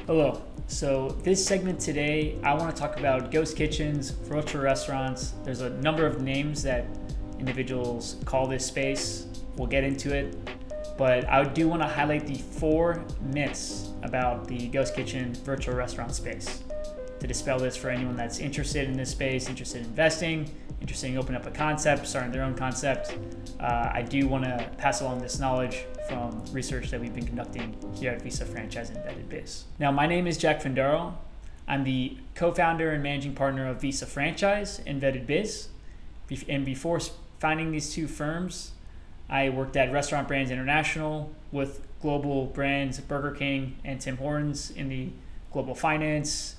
Hello. So this segment today, I want to talk about ghost kitchens, virtual restaurants. There's a number of names that individuals call this space. We'll get into it. But I do want to highlight the 4 myths about the ghost kitchen virtual restaurant space to dispel this for anyone that's interested in this space, interested in investing, interested in opening up a concept, starting their own concept. I do want to pass along this knowledge from research that we've been conducting here at Visa Franchise Embedded Bizz. Now, my name is Jack Findaro. I'm the co-founder and managing partner of Visa Franchise Embedded Bizz. And before founding these 2 firms, I worked at Restaurant Brands International with global brands Burger King and Tim Hortons in the global finance,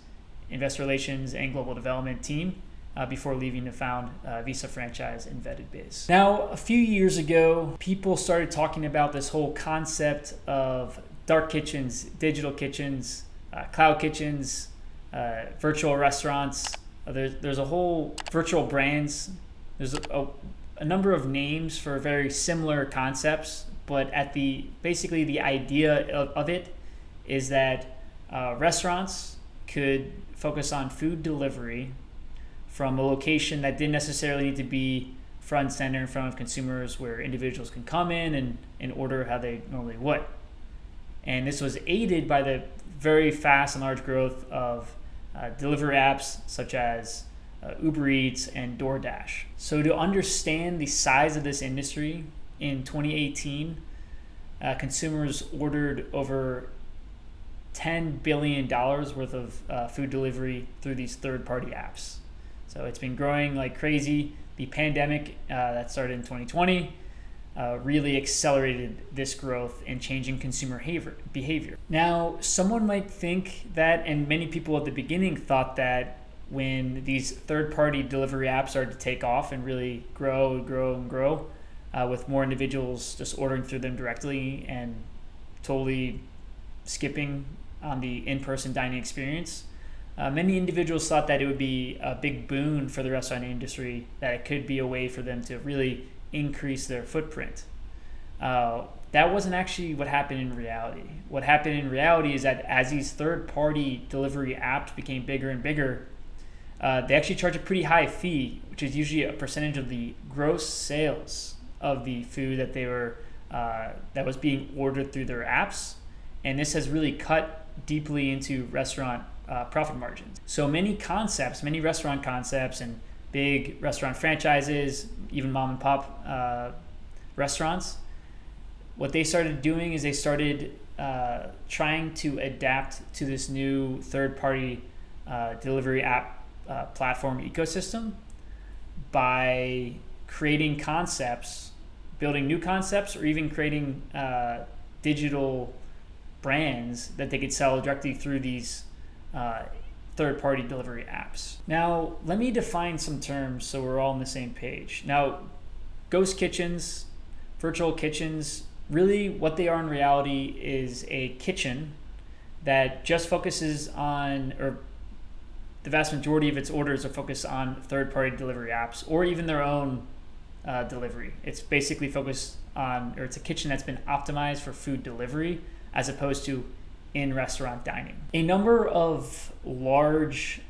investor relations, and global development team before leaving to found Visa Franchise Embedded Bizz. Now, a few years ago, people started talking about this whole concept of dark kitchens, digital kitchens, cloud kitchens, virtual restaurants. There's a whole virtual brands. There's a number of names for very similar concepts, but basically the idea of it is that restaurants could focus on food delivery from a location that didn't necessarily need to be front and center in front of consumers, where individuals can come in and order how they normally would. And this was aided by the very fast and large growth of delivery apps such as Uber Eats and DoorDash. So to understand the size of this industry, in 2018, consumers ordered over $10 billion worth of food delivery through these third-party apps. So it's been growing like crazy. The pandemic that started in 2020 really accelerated this growth and changing consumer behavior. Now, someone might think that, and many people at the beginning thought that when these third-party delivery apps started to take off and really grow, with more individuals just ordering through them directly and totally skipping on the in-person dining experience, many individuals thought that it would be a big boon for the restaurant industry, that it could be a way for them to really increase their footprint. That wasn't actually what happened in reality. What happened in reality is that as these third-party delivery apps became bigger and bigger, they actually charge a pretty high fee, which is usually a percentage of the gross sales of the food that was being ordered through their apps. And this has really cut deeply into restaurant profit margins. So many restaurant concepts and big restaurant franchises, even mom and pop restaurants, what they started doing is they started trying to adapt to this new third-party delivery app platform ecosystem by creating concepts, building new concepts, or even creating digital brands that they could sell directly through these third-party delivery apps. Now, let me define some terms so we're all on the same page. Now, ghost kitchens, virtual kitchens, really what they are in reality is a kitchen that just focuses on, or the vast majority of its orders are focused on third-party delivery apps or even their own delivery. It's basically focused on, or it's a kitchen that's been optimized for food delivery as opposed to in-restaurant dining. A number of large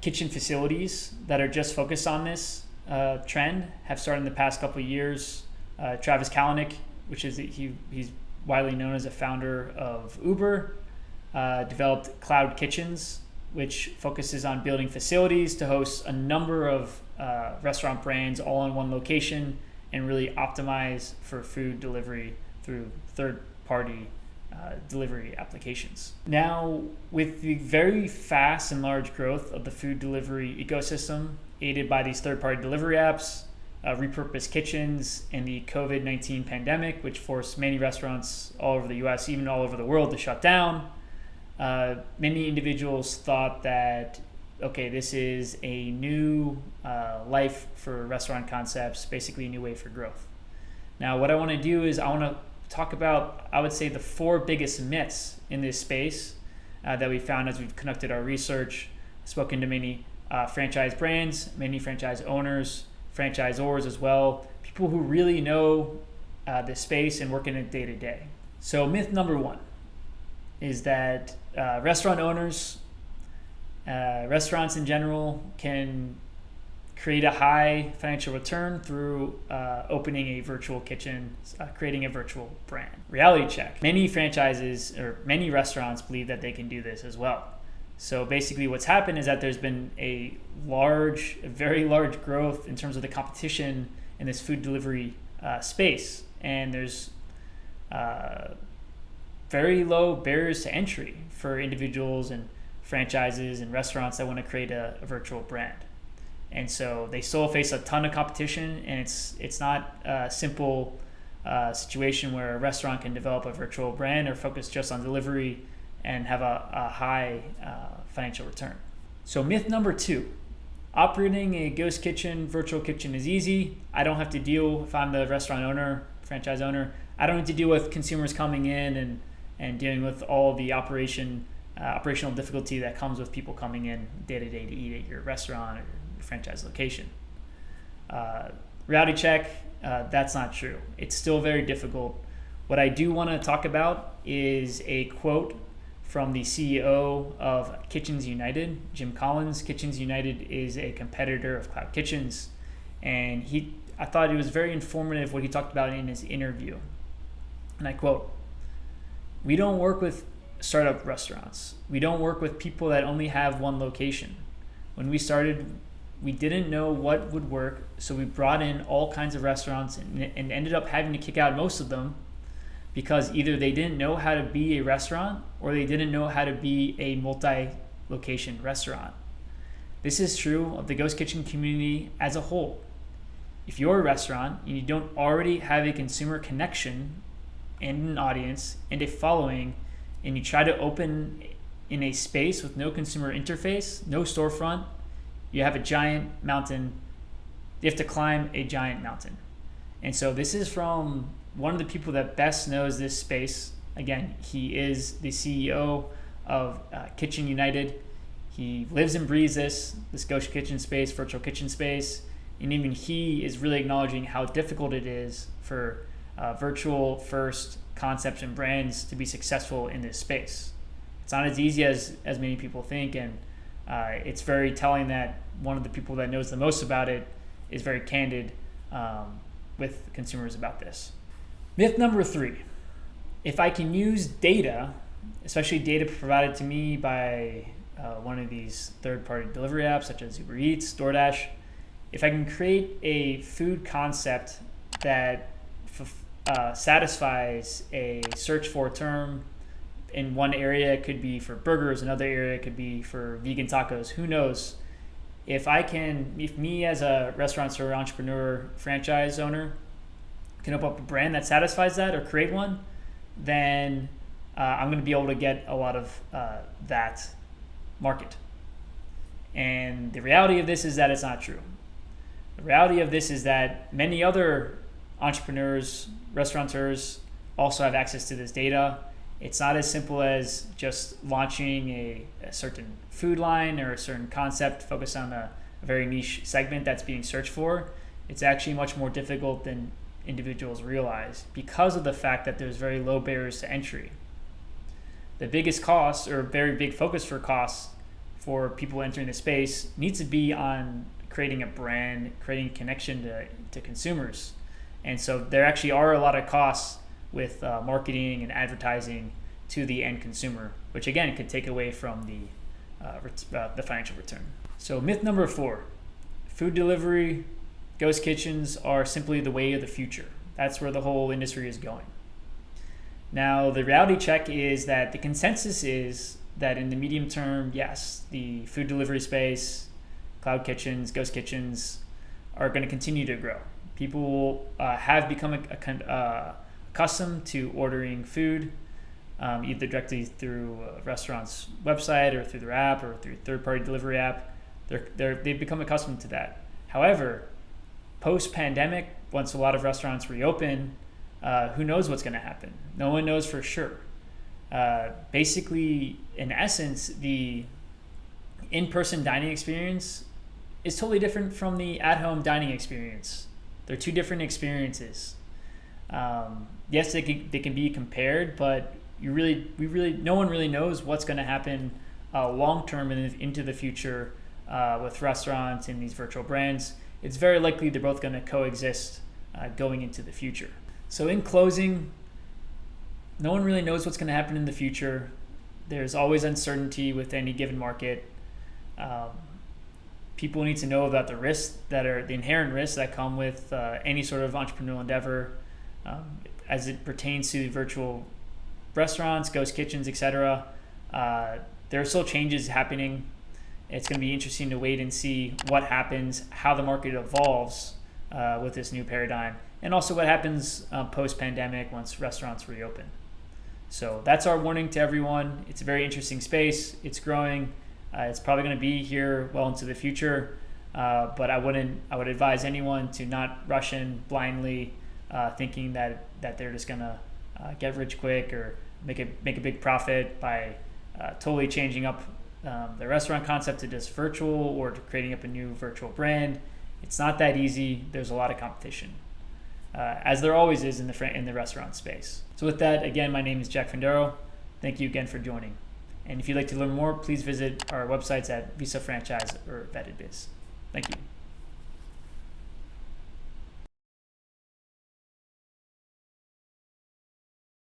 kitchen facilities that are just focused on this trend have started in the past couple of years. Travis Kalanick, which is he's widely known as a founder of Uber, developed Cloud Kitchens, which focuses on building facilities to host a number of restaurant brands all in one location and really optimize for food delivery through third-party delivery applications. Now, with the very fast and large growth of the food delivery ecosystem, aided by these third-party delivery apps, repurposed kitchens, and the COVID-19 pandemic, which forced many restaurants all over the US, even all over the world, to shut down, many individuals thought that, okay, this is a new life for restaurant concepts, basically a new way for growth. Now, what I want to do is I want to talk about, I would say, the 4 biggest myths in this space that we found as we've conducted our research, spoken to many franchise brands, many franchise owners, franchisors as well, people who really know this space and work in it day to day. So myth number 1 is that restaurant owners, restaurants in general, can create a high financial return through opening a virtual kitchen, creating a virtual brand. Reality check. Many franchises or many restaurants believe that they can do this as well. So basically what's happened is that there's been a very large growth in terms of the competition in this food delivery space. And there's very low barriers to entry for individuals and franchises and restaurants that want to create a virtual brand. And so they still face a ton of competition, and it's not a simple situation where a restaurant can develop a virtual brand or focus just on delivery and have a high financial return. So myth number 2, operating a ghost kitchen, virtual kitchen is easy. I don't have to deal, if I'm the restaurant owner, franchise owner, I don't have to deal with consumers coming in and dealing with all the operational difficulty that comes with people coming in day to day to eat at your restaurant or franchise location. Reality check, that's not true. It's still very difficult. What I do want to talk about is a quote from the CEO of Kitchens United, Jim Collins. Kitchens United is a competitor of Cloud Kitchens, and I thought it was very informative what he talked about in his interview. And I quote, "We don't work with startup restaurants. We don't work with people that only have one location. When we started, we didn't know what would work, so we brought in all kinds of restaurants and ended up having to kick out most of them because either they didn't know how to be a restaurant or they didn't know how to be a multi-location restaurant. This is true of the ghost kitchen community as a whole. If you're a restaurant and you don't already have a consumer connection and an audience and a following, and you try to open in a space with no consumer interface, no storefront, you have a giant mountain. You have to climb a giant mountain." And so this is from one of the people that best knows this space. Again, he is the CEO of Kitchen United. He lives and breathes this ghost kitchen space, virtual kitchen space. And even he is really acknowledging how difficult it is for virtual first concepts and brands to be successful in this space. It's not as easy as many people think, and it's very telling that one of the people that knows the most about it is very candid with consumers about this. Myth number 3, if I can use data, especially data provided to me by one of these third-party delivery apps such as Uber Eats, DoorDash, if I can create a food concept that satisfies a search for term, in one area it could be for burgers, another area it could be for vegan tacos, who knows? If me as a restaurateur, entrepreneur, franchise owner can open up a brand that satisfies that or create one, then I'm going to be able to get a lot of that market. And the reality of this is that it's not true. The reality of this is that many other entrepreneurs, restaurateurs also have access to this data. It's not as simple as just launching a certain food line or a certain concept focused on a very niche segment that's being searched for. It's actually much more difficult than individuals realize because of the fact that there's very low barriers to entry. The biggest cost, or very big focus for costs for people entering the space, needs to be on creating a brand, creating a connection to consumers. And so there actually are a lot of costs with marketing and advertising to the end consumer, which again could take away from the financial return. So myth number 4, food delivery, ghost kitchens are simply the way of the future. That's where the whole industry is going. Now, the reality check is that the consensus is that in the medium term, yes, the food delivery space, cloud kitchens, ghost kitchens are going to continue to grow. People have become accustomed to ordering food either directly through a restaurant's website or through their app or through a third-party delivery app. They've become accustomed to that. However, post-pandemic, once a lot of restaurants reopen, who knows what's going to happen? No one knows for sure. Basically, in essence, the in-person dining experience is totally different from the at-home dining experience. They're two different experiences. Yes, they can be compared, but no one really knows what's going to happen long term and into the future with restaurants and these virtual brands. It's very likely they're both going to coexist going into the future. So in closing, no one really knows what's going to happen in the future. There's always uncertainty with any given market. People need to know about the risks the inherent risks that come with any sort of entrepreneurial endeavor as it pertains to virtual restaurants, ghost kitchens, etc. There are still changes happening. It's going to be interesting to wait and see what happens, how the market evolves with this new paradigm, and also what happens post-pandemic once restaurants reopen. So that's our warning to everyone. It's a very interesting space. It's growing. It's probably going to be here well into the future, but I would advise anyone to not rush in blindly, thinking that they're just going to get rich quick or make a big profit by totally changing up the restaurant concept to just virtual or to creating up a new virtual brand. It's not that easy. There's a lot of competition, as there always is in the restaurant space. So with that, again, my name is Jack Findaro. Thank you again for joining. And if you'd like to learn more, please visit our websites at Visa Franchise or Vetted Bizz. Thank you.